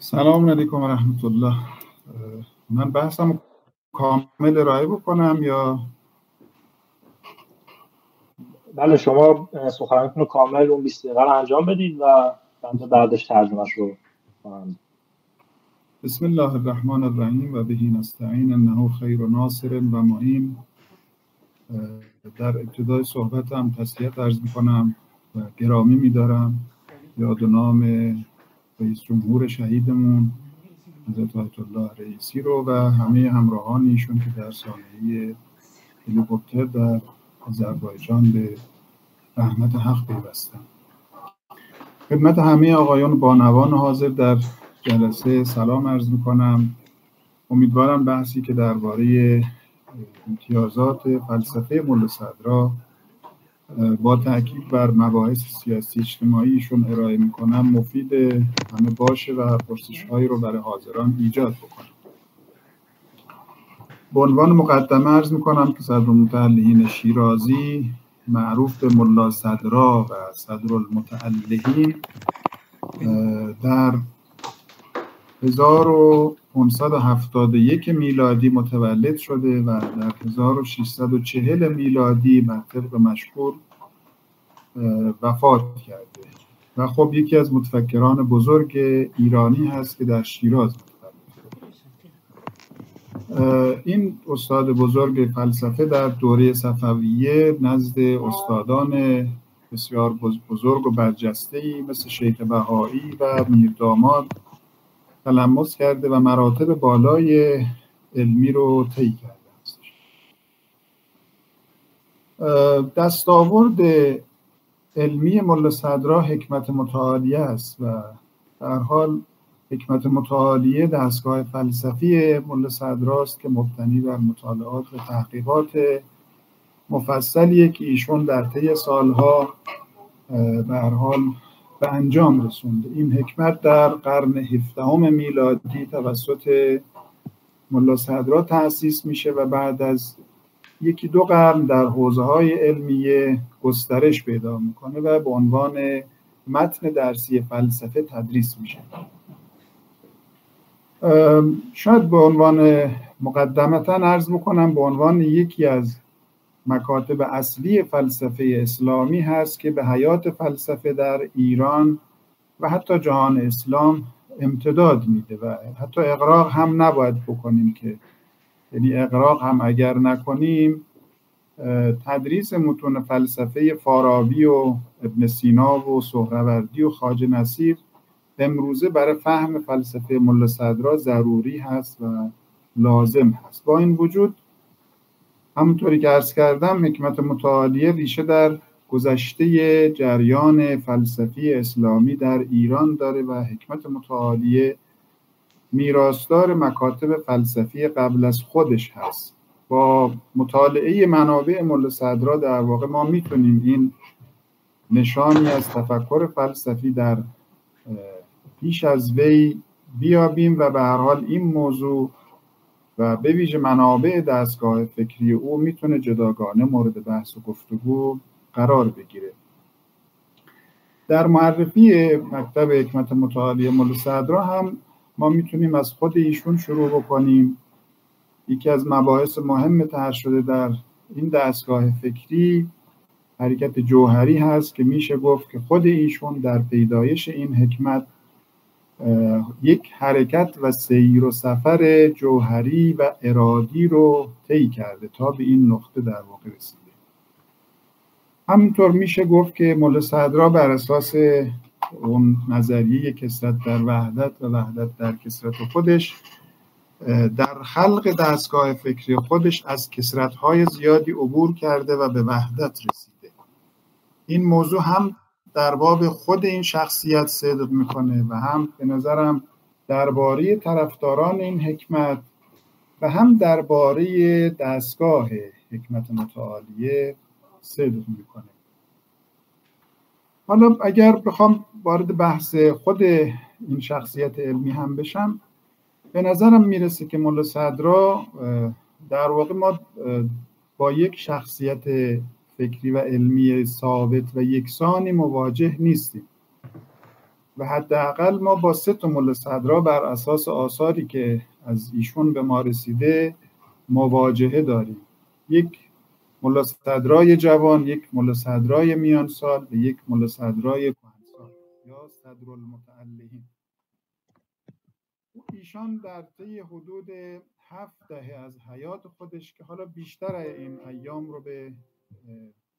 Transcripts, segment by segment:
سلام علیکم و رحمت الله. من بحثم کامل ارائه بکنم یا بله، شما سخنرانیتون رو کامل اون 20 دقیقه رو انجام بدید و بنده بعدش ترجمهش رو کنم. بسم الله الرحمن الرحیم و بهی نستعین انه خیر ناصر و معین. در ابتدای صحبتم تسلیت عرض میکنم و گرامی میدارم یاد و نام رئیس جمهور شهیدمون حضرت آیت الله رئیسی رو و همه همراهان ایشون که در سانحه هلیکوپتر در آذربایجان به رحمت حق پیوستن. خدمت همه آقایان بانوان حاضر در جلسه سلام عرض میکنم. امیدوارم بحثی که درباره امتیازات فلسفه ملا صدرا با تاکید بر مباحث سیاسی اجتماعیشون ارائه میکنم مفید همه باشه و پرسش‌هایی رو برای حاضران ایجاد بکنم. به عنوان مقدمه عرض میکنم که صدرالمتعلهین شیرازی معروف به ملا صدرا و صدرالمتعلهین در 1571 میلادی متولد شده و در 1640 میلادی بر طبق مشهور وفات کرده و خب یکی از متفکران بزرگ ایرانی هست که در شیراز متولد شده. این استاد بزرگ فلسفه در دوره صفویه نزد استادان بسیار بزرگ و برجسته‌ای مثل شیخ بهایی و میرداماد تلمس کرده و مراتب بالای علمی رو طی کرده است. دستاورد علمی ملا صدرا حکمت متعالیه است و در حال حکمت متعالیه دستگاه فلسفی ملا صدرا است که مبتنی بر مطالعات و تحقیقات مفصلیه که ایشون در طی سالها به هر حال به انجام رسونده. این حکمت در قرن 17 میلادی توسط ملا صدرا تأسیس میشه و بعد از یکی دو قرن در حوزه‌های علمیه گسترش پیدا میکنه و به عنوان متن درسی فلسفه تدریس میشه. شاید به عنوان مقدمتا عرض بکنم به عنوان یکی از مکاتب اصلی فلسفه اسلامی هست که به حیات فلسفه در ایران و حتی جهان اسلام امتداد میده و حتی اغراق هم نباید بکنیم که یعنی اغراق هم اگر نکنیم تدریس متون فلسفه فارابی و ابن سینا و سهروردی و خواجه نصیر امروزه برای فهم فلسفه ملا صدرا ضروری هست و لازم هست. با این وجود همونطوری که عرض کردم حکمت متعالیه ریشه در گذشته جریان فلسفی اسلامی در ایران داره و حکمت متعالیه میراثدار مکاتب فلسفی قبل از خودش هست. با مطالعه منابع ملا صدرا در واقع ما میتونیم این نشانی از تفکر فلسفی در پیش از وی بیابیم و به هر حال این موضوع و به ویژه منابع دستگاه فکری او میتونه جداگانه مورد بحث و گفتگو قرار بگیره. در معرفی مکتب حکمت متعالیه ملا صدرا هم ما میتونیم از خود ایشون شروع بکنیم. یکی از مباحث مهم طرح شده در این دستگاه فکری حرکت جوهری هست که میشه گفت که خود ایشون در پیدایش این حکمت یک حرکت و سیر و سفر جوهری و ارادی رو طی کرده تا به این نقطه در واقع رسیده. همینطور میشه گفت که ملا صدرا بر اساس اون نظریه کثرت در وحدت و وحدت در کثرت خودش در خلق دستگاه فکری خودش از کثرت‌های زیادی عبور کرده و به وحدت رسیده. این موضوع هم در باب خود این شخصیت صدق میکنه و هم به نظرم درباره طرفداران این حکمت و هم درباره دستگاه حکمت متعالیه صدق میکنه. حالا اگر بخوام وارد بحث خود این شخصیت علمی هم بشم، به نظرم میرسه که ملا صدرا در واقع ما با یک شخصیت فکری و علمی ثابت و یکسانی مواجه نیستیم. و حداقل ما با 3 تا ملا صدرا بر اساس آثاری که از ایشون به ما رسیده مواجهه داریم. یک ملا صدرای جوان، یک ملا صدرای میان سال و یک ملا صدرای کهنسال یا صدرالمتعلهین. ایشان در طی حدود 7 دهه از حیات خودش که حالا بیشتر این ایام رو به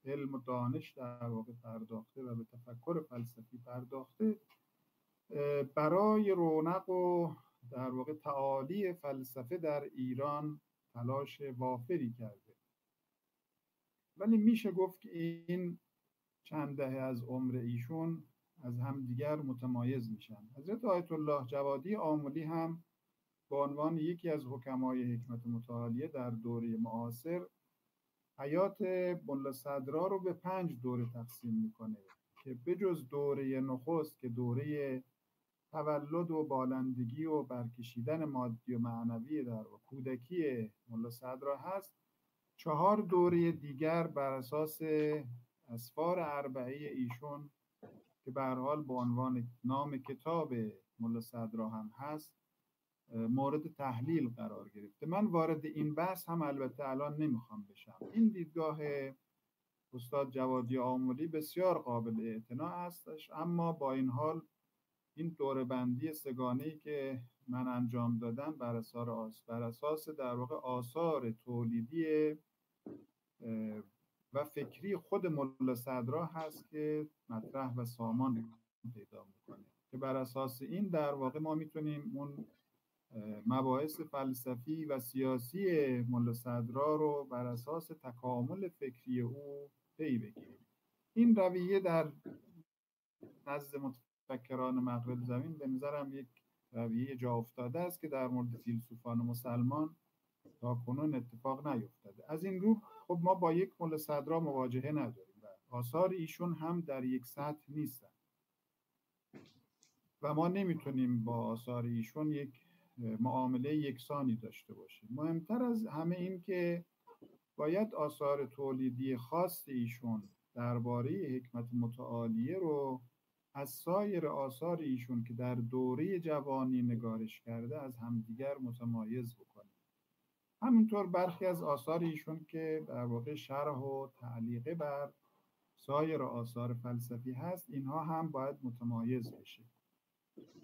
علم و دانش در واقع پرداخته و به تفکر فلسفی پرداخته، برای رونق و در واقع تعالی فلسفه در ایران تلاش وافری کرده. ولی میشه گفت که این چند دهه از عمر ایشون از همدیگر متمایز میشن. حضرت آیت الله جوادی آملی هم به عنوان یکی از حکمای حکمت متعالیه در دوره معاصر حیات ملا صدرا رو به 5 دوره تقسیم میکنه که بجز دوره نخست که دوره تولد و بالندگی و برکشیدن مادی و معنوی در کودکی ملا صدرا هست، 4 دوره دیگر بر اساس اسفار اربعه ایشون که به هر حال به عنوان نام کتاب ملا صدرا هم هست مورد تحلیل قرار گرفته. من وارد این بحث هم البته الان نمیخوام بشم. این دیدگاه استاد جوادی آملی بسیار قابل اعتنا هستش، اما با این حال این دوره بندی سگانه‌ای که من انجام دادم بر اساس در واقع آثار تولیدی و فکری خود ملا صدرا هست که مطرح و سامان پیدا میکنه که بر اساس این در واقع ما میتونیم اون مباحث فلسفی و سیاسی ملا صدرا رو بر اساس تکامل فکری او پی بگیریم. این رویه در نزد متفکران مغرب زمین به نظرم یک رویه جا افتاده است که در مورد فیلسوفان مسلمان تا کنون اتفاق نیفتاده. از این رو خب ما با یک ملا صدرا مواجهه نداریم و آثار ایشون هم در یک سطح نیستن و ما نمیتونیم با آثار ایشون یک معامله یکسانی داشته باشیم. مهمتر از همه این که باید آثار تولیدی خاص ایشون درباره حکمت متعالیه رو از سایر آثار ایشون که در دوره جوانی نگارش کرده از همدیگر متمایز بکنیم. همینطور برخی از آثار ایشون که در واقع شرح و تعلیقه بر سایر آثار فلسفی هست، اینها هم باید متمایز بشه.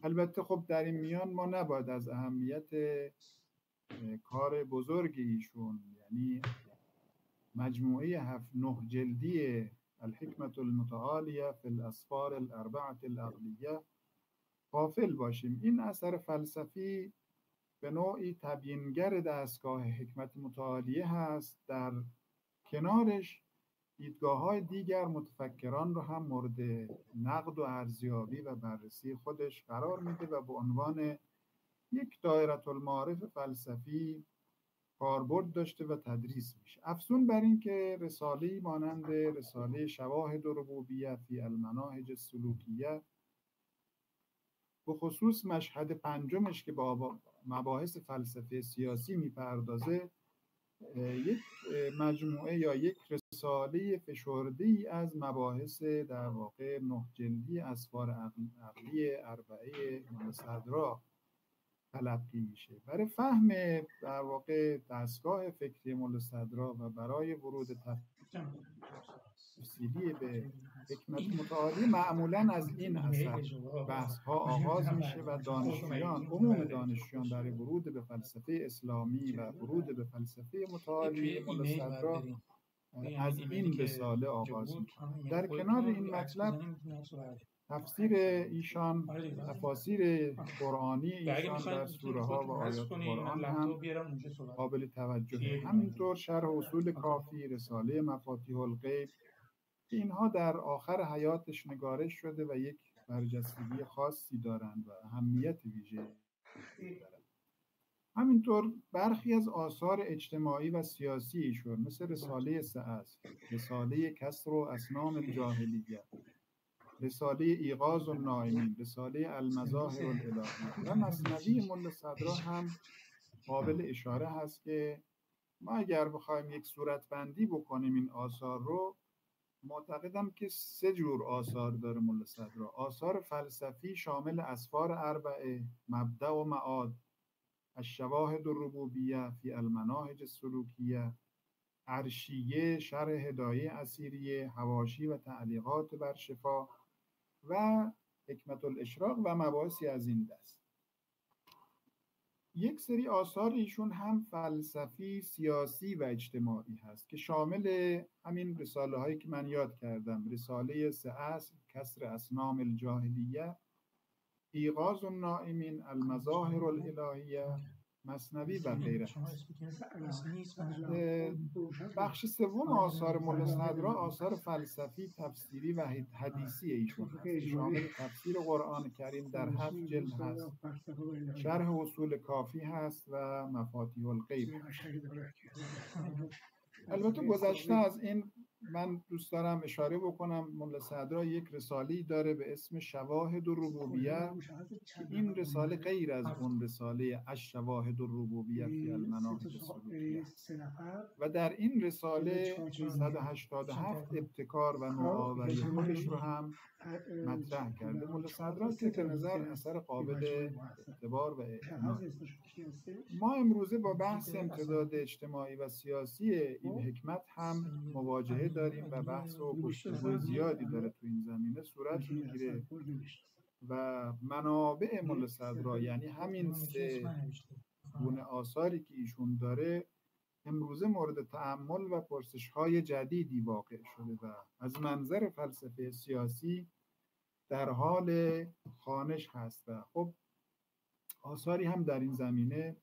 البته خب در این میان ما نباید از اهمیت کار بزرگ ایشون، یعنی مجموعه 9 جلدی الحکمت المتعالیه فی الاسفار الاربعه العقلیه غافل باشیم. این اثر فلسفی به نوعی تبیینگر دستگاه حکمت متعالیه هست، در کنارش دیدگاه‌های دیگر متفکران رو هم مورد نقد و ارزیابی و بررسی خودش قرار میده و به عنوان یک دایره المعارف فلسفی کاربرد داشته و تدریس میشه. افزون بر این که رساله‌ای مانند رساله شواهد ربوبیه فی المناهج السلوکیه به خصوص مشهد 5مش که با مباحث فلسفه سیاسی میپردازه، یک مجموعه یا یک رساله فشرده‌ای از مباحث در واقع 9 جلدی اسفار عقلی اربعه ملا صدرا تلقی میشه. برای فهم در واقع دستگاه فکری ملا صدرا و برای ورود تفصیلی به حکمت متعالی معمولا از این اثر بحث ها آغاز میشه و دانشجویان، عموم دانشجویان برای ورود به فلسفه اسلامی و ورود به فلسفه متعالی ملا صدرا از این رساله آغاز میکنه. در کنار این مطلب تفسیر ایشان، تفاسیر قرآنی ایشان در سوره ها و آیات قرآن هم قابل توجهه. همینطور شرح اصول کافی، رساله مفاتیح الغیب، اینها در آخر حیاتش نگارش شده و یک برجستگی خاصی دارند و اهمیت ویژه‌ای دارند. همینطور برخی از آثار اجتماعی و سیاسی ایشون مثل رساله سعد، رساله کسر و اصنام الجاهلیه، رساله ایقاظ النائمین، رساله المظاهر الالهیه و مثنوی ملا صدرا هم قابل اشاره هست که ما اگر بخوایم یک صورتبندی بکنیم این آثار رو، معتقدم که 3 جور آثار داره ملا صدرا. آثار فلسفی شامل اسفار اربعه، مبدأ و معاد، الشواهد الربوبیه فی المناهج السلوکیه، عرشیه، شرح هدایه اسیریه، حواشی و تعلیقات بر شفا و حکمت الاشراق و مباحثی از این دست. یک سری آثار ایشون هم فلسفی، سیاسی و اجتماعی هست که شامل همین رساله هایی که من یاد کردم: رساله 3 اصل، کسر اصنام الجاهلیه، ایقاظ النائمین، المظاهر الالهیه، مثنوی و غیره. بخش سوم آثار ملا صدرا آثار فلسفی، تفسیری و حدیثی ایشون هست، شامل تفسیر قرآن کریم در 7 جلد هست، شرح اصول کافی هست و مفاتیح الغیب. البته گذشته از این من دوست دارم اشاره بکنم ملا صدرا یک رساله‌ای داره به اسم شواهد الربوبیه که این رساله غیر از اون رساله الشواهد الربوبیه فی المناهج السلوکیه و در این رساله 187 ابتکار و نوآوری خودش رو هم مطرح کرده ملا صدرا که به نظر اثر قابل اعتبار و اعتماد. ما امروزه با بحث امتداد اجتماعی و سیاسی این حکمت هم مواجهه داریم و بحث و گفتگو زیادی داره تو این زمینه صورت میگیره و منابع ملا صدرا، یعنی همین 3 گونه آثاری که ایشون داره، امروزه مورد تأمل و پرسش‌های جدیدی واقع شده و از منظر فلسفه سیاسی در حال خوانش هست و خب آثاری هم در این زمینه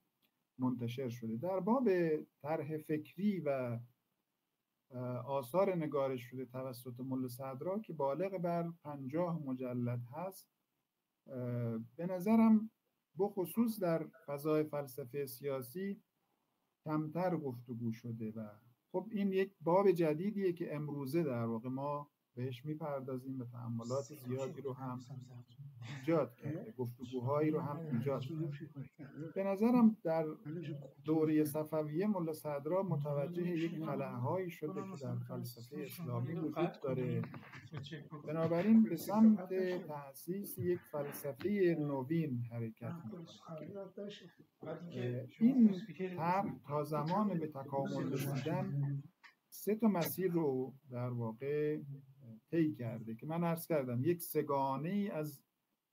منتشر شده. در باب طرح فکری و آثار نگارش شده توسط ملا صدرا که بالغ بر 50 مجلد هست، به نظرم بخصوص در فضای فلسفه سیاسی کمتر گفتگو شده و خب این یک باب جدیدیه که امروزه در واقع ما بهش میپردازیم و تأملات زیادی رو هم ایجاد کرده، گفتگوهایی رو هم ایجاد کرده. به نظرم در دوره صفویه ملا صدرا متوجه یک خلأهایی شده که در فلسفه اسلامی وجود داره، بنابراین به سمت تأسیس یک فلسفه نوین حرکت می‌کنه. این طرح تا زمان به تکامل رسیدن 3 مسیر رو در واقع طی کرده که من عرض کردم یک سگانه ای از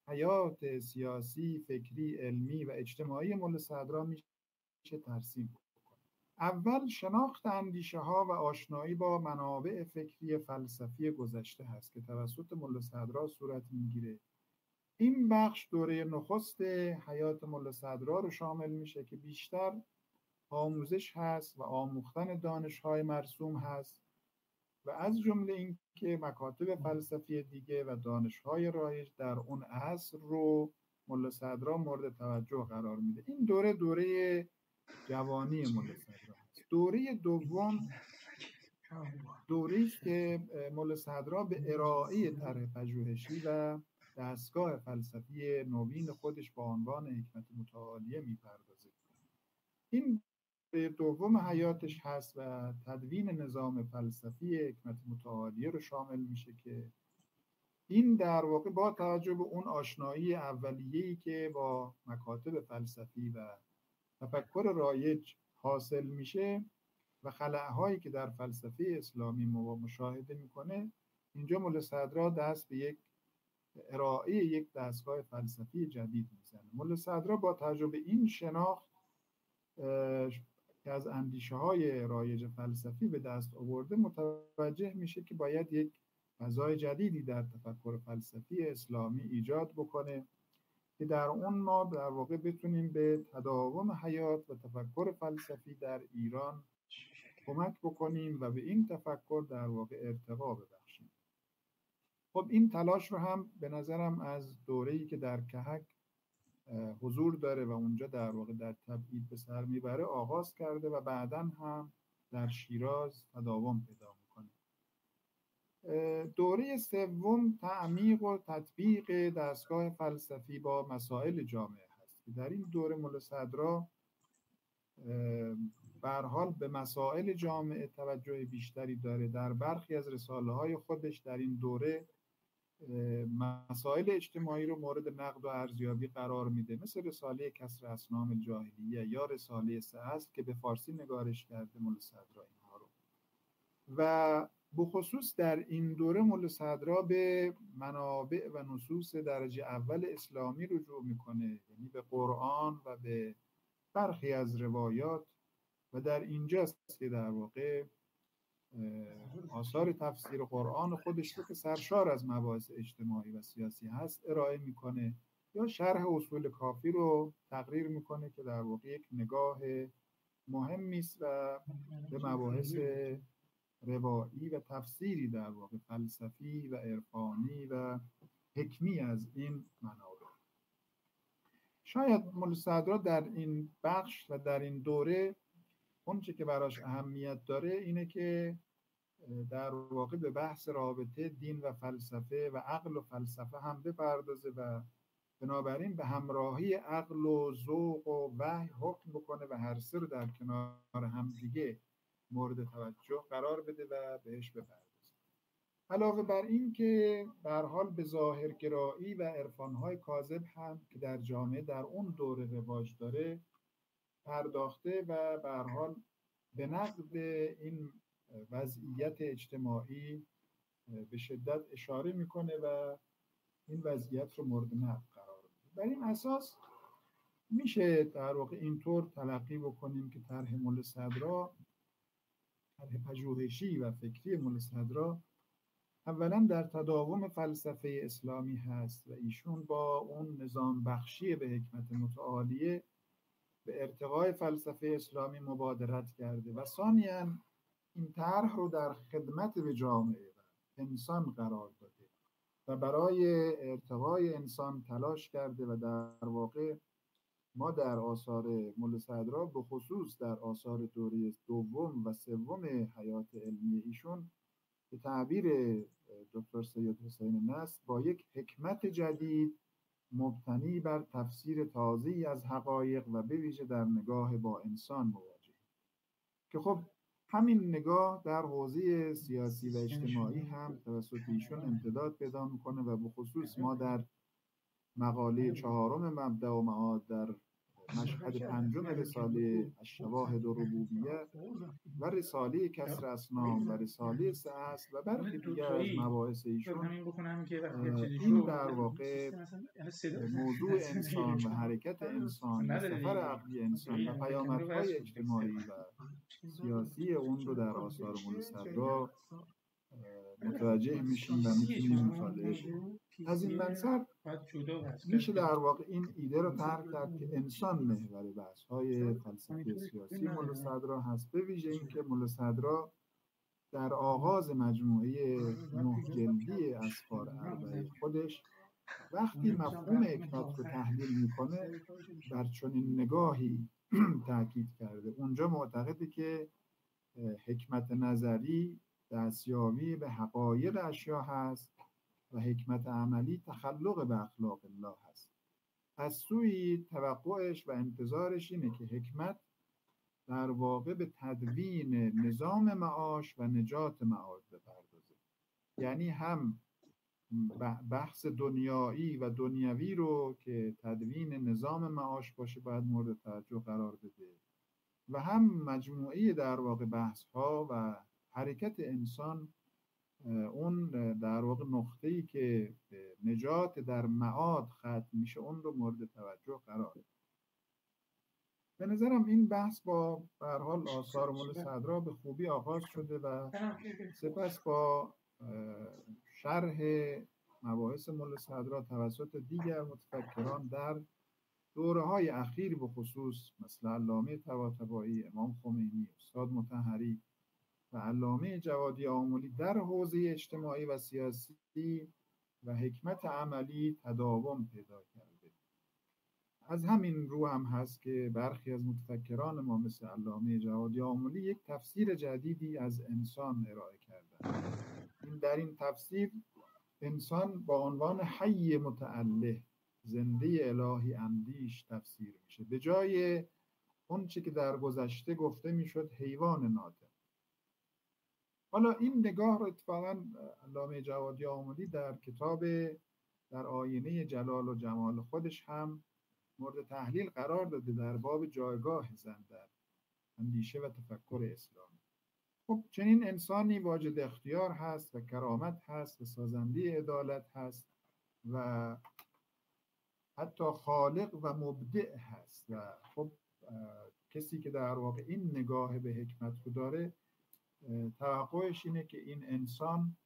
حیات سیاسی، فکری، علمی و اجتماعی ملا صدرا میشه ترسیم کنه. اول شناخت اندیشه ها و آشنایی با منابع فکری فلسفی گذشته هست که توسط ملا صدرا صورت میگیره. این بخش دوره نخست حیات ملا صدرا رو شامل میشه که بیشتر آموزش هست و آموختن دانش‌های مرسوم هست و از جمله این که مکاتب فلسفی دیگه و دانش‌های رایج در اون عصر رو ملا صدرا مورد توجه قرار میده. این دوره جوانی ملا صدرا هست. دوره دوم دوره‌ای است که ملا صدرا به ارائه طرح پژوهشی و دستگاه فلسفی نوین خودش با عنوان حکمت متعالیه میپردازه. این دوم حیاتش هست و تدوین نظام فلسفی حکمت متعالیه رو شامل میشه که این در واقع با توجه به اون آشنایی اولیه‌ای که با مکاتب فلسفی و تفکر رایج حاصل میشه و خلأهایی که در فلسفه اسلامی مشاهده میکنه، اینجا ملا صدرا دست به یک ارائه یک دستگاه فلسفی جدید میزنه. ملا صدرا با تجربه این شناخت که از اندیشه های رایج فلسفی به دست آورده متوجه میشه که باید یک فضای جدیدی در تفکر فلسفی اسلامی ایجاد بکنه که در اون ما در واقع بتونیم به تداوم حیات و تفکر فلسفی در ایران کمک بکنیم و به این تفکر در واقع ارتقا ببخشیم. خب این تلاش رو هم به نظرم از دوره‌ای که در کهک حضور داره و اونجا در واقع در تبعید به سر میبره آغاز کرده و بعداً هم در شیراز تداوم پیدا میکنه. دوره سوم تعمیق و تطبیق دستگاه فلسفی با مسائل جامعه هست که در این دوره ملا صدرا به هر حال به مسائل جامعه توجه بیشتری داره. در برخی از رساله‌های خودش در این دوره مسائل اجتماعی رو مورد نقد و ارزیابی قرار میده، مثل رساله کسر اصنام الجاهلیه یا رساله سه اصل که به فارسی نگارش کرده ملا صدرا اینها رو. و بخصوص در این دوره ملا صدرا به منابع و نصوص درجه اول اسلامی رجوع میکنه، یعنی به قرآن و به برخی از روایات، و در اینجاست که در واقع آثار تفسیر قرآن خودش رو که سرشار از مباحث اجتماعی و سیاسی هست ارائه میکنه، یا شرح اصول کافی رو تقریر میکنه که در واقع یک نگاه مهمی است و به مباحث روایی و تفسیری در واقع فلسفی و عرفانی و حکمی از این منابع. شاید ملا صدرا در این بخش و در این دوره اون چه که براش اهمیت داره اینه که در واقع به بحث رابطه دین و فلسفه و عقل و فلسفه هم بپردازه و بنابراین به همراهی عقل و ذوق و وحی حکم بکنه و هر سه رو در کنار هم دیگه مورد توجه قرار بده و بهش بپردازه. علاوه بر این که به هر حال به ظاهرگرایی و عرفان‌های کاذب هم که در جامعه در اون دوره رواج داره پرداخته و به هر حال به نقد این وضعیت اجتماعی به شدت اشاره میکنه و این وضعیت رو مورد نقد قرار بده. بر این اساس میشه در واقع اینطور تلقی بکنیم که طرح ملا صدرا، طرح پژوهشی و فکری ملا صدرا، اولا در تداوم فلسفه اسلامی هست و ایشون با اون نظام بخشی به حکمت متعالیه به ارتقای فلسفه اسلامی مبادرت کرده و ثانیاً این طرح رو در خدمت به جامعه و انسان قرار داده و برای ارتقای انسان تلاش کرده و در واقع ما در آثار ملا صدرا به خصوص در آثار دوره دوم و سوم حیات علمی ایشون به تعبیر دکتر سید حسین نصر با یک حکمت جدید مبتنی بر تفسیر تازه‌ای از حقایق و به ویژه در نگاه با انسان مواجه، که خب همین نگاه در حوزه سیاسی و اجتماعی هم توسط ایشون امتداد پیدا میکنه و به خصوص ما در مقاله 4 مبدأ و معاد در مشهد 5 رساله الشواهد الربوبیه و رساله کسر اصنام و رساله سه اصل و برخی دیگر از مباحث ایشون این در واقع موضوع انسان و حرکت انسان و سفر عقلی انسان و پیامدهای اجتماعی و سیاسی اون رو در آثار ملا صدرا متوجه میشیم و میتونیم مطالعه کنیم. از این منظر میشه در واقع این ایده رو طرح کرد که انسان محور بحث‌های فلسفی سیاسی ملا صدرا هست، به ویژه اینکه ملا صدرا در آغاز مجموعه 9 جلدی اسفار اربعه خودش وقتی مفهوم حکمت رو تحلیل میکنه بر چنین نگاهی تاکید کرده. اونجا معتقده که حکمت نظری دستیابی به حقایق اشیا هست و حکمت عملی تخلق به اخلاق الله هست. از سوی توقعش و انتظارش اینه که حکمت در واقع به تدوین نظام معاش و نجات معاد بپردازه، یعنی هم بحث دنیایی و دنیوی رو که تدوین نظام معاش باشه باید مورد توجه قرار بده و هم مجموعه در واقع بحث ها و حرکت انسان، اون در واقع نقطه‌ای که نجات در معاد ختم میشه اون رو مورد توجه قرار بده. به نظرم این بحث با به هر حال آثار ملا صدرا به خوبی آغاز شده و سپس با شرح مباحث ملا صدرا توسط دیگر متفکران در دوره‌های اخیر به خصوص مثل علامه طباطبایی، امام خمینی، استاد مطهری و علامه جوادی آملی در حوزه اجتماعی و سیاسی و حکمت عملی تداوم پیدا کرده. از همین رو هم هست که برخی از متفکران ما مثل علامه جوادی آملی یک تفسیر جدیدی از انسان ارائه کردند. در این تفسیر انسان با عنوان حی متعله، زنده الهی اندیش تفسیر میشه. به جای اون چی که در گذشته گفته میشد حیوان ناطق. حالا این نگاه رو اتفاقا علامه جوادی آملی در کتاب در آینه جلال و جمال خودش هم مورد تحلیل قرار داده در باب جایگاه زن در اندیشه و تفکر اسلامی. خب چنین انسانی واجد اختیار هست و کرامت هست و سازنده عدالت هست و حتی خالق و مبدع هست و خب کسی که در واقع این نگاه به حکمت رو داره توقعش اینه که این انسان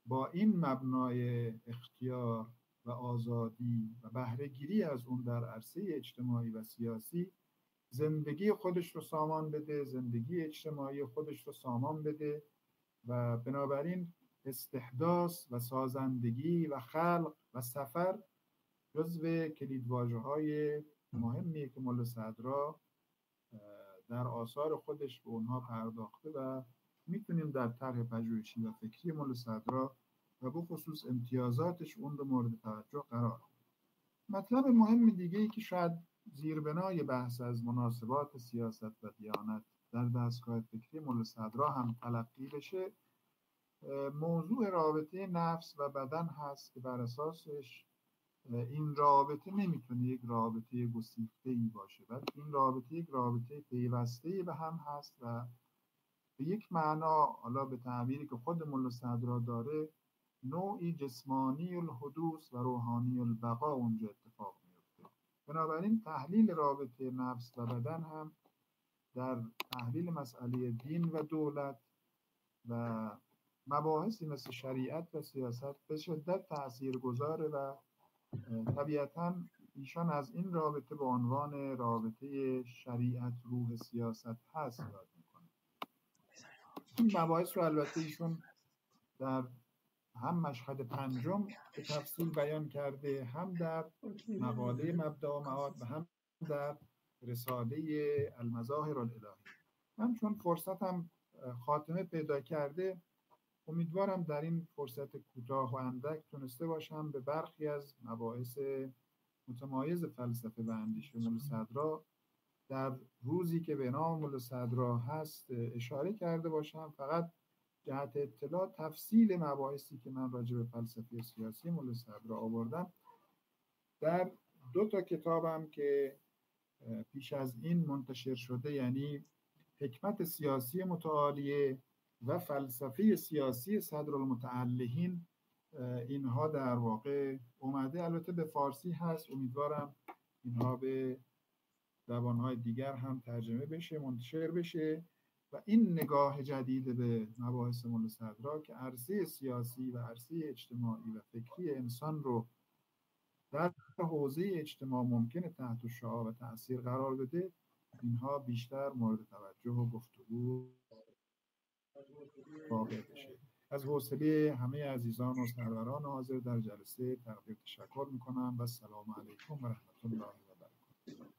با این مبنای اختیار و آزادی و بهره‌گیری از اون در عرصه اجتماعی و سیاسی زندگی خودش رو سامان بده، زندگی اجتماعی خودش رو سامان بده و بنابراین استحداث و سازندگی و خلق و سفر جزو کلیدواژه‌های مهمیه که ملا صدرا در آثار خودش به اونها پرداخته و میتونیم در طرح پژوهشی و فکری ملا صدرا و به خصوص امتیازاتش اون رو مورد توجه قرار بدیم. مطلب مهم دیگه ای که شاید زیربنای بحث از مناسبات سیاست و دیانت در دستگاه فکری ملا صدرا هم تلقی بشه موضوع رابطه نفس و بدن هست که بر اساسش این رابطه نمیتونه یک رابطه گسیخته‌ای باشه، بلکه این رابطه یک رابطه پیوسته‌ای به هم هست و به یک معنا، حالا به تعبیری که خود ملا صدرا داره، نوعی جسمانی الحدوث و روحانی البقا اونجا اتفاق میفته. بنابراین تحلیل رابطه نفس و بدن هم در تحلیل مسئله دین و دولت و مباحثی مثل شریعت و سیاست به شدت تاثیرگذاره و طبیعتاً ایشان از این رابطه به عنوان رابطه شریعت روح سیاست هست یاد میکنه. این مباحث رو البته ایشون در هم مشهد پنجم به تفصیل بیان کرده، هم در مقاله مبدأ و معاد و هم در رساله المظاهر الالهی. من چون فرصتم خاتمه پیدا کرده امیدوارم در این فرصت کوتاه و اندک تونسته باشم به برخی از مباحث متمایز فلسفه و اندیشه ملا صدرا در روزی که به نام ملا صدرا هست اشاره کرده باشم. فقط جهت اطلاع تفصیل مباحثی که من راجع به فلسفه سیاسی ملا صدرا آوردم در 2 کتابم که پیش از این منتشر شده، یعنی حکمت سیاسی متعالیه و فلسفه سیاسی صدرالمتعلهین، اینها در واقع اومده. البته به فارسی هست، امیدوارم اینها به زبانهای دیگر هم ترجمه بشه، منتشر بشه و این نگاه جدید به مباحث ملا صدرا که عرصه سیاسی و عرصه اجتماعی و فکری انسان رو در حوزه اجتماع ممکنه تحت شعاع و تأثیر قرار بده، اینها بیشتر مورد توجه و گفتگو واقع بشه. از حوصله همه عزیزان و سروران حاضر در جلسه تقدیر تشکر میکنم و السلام علیکم و رحمت الله و برکاته.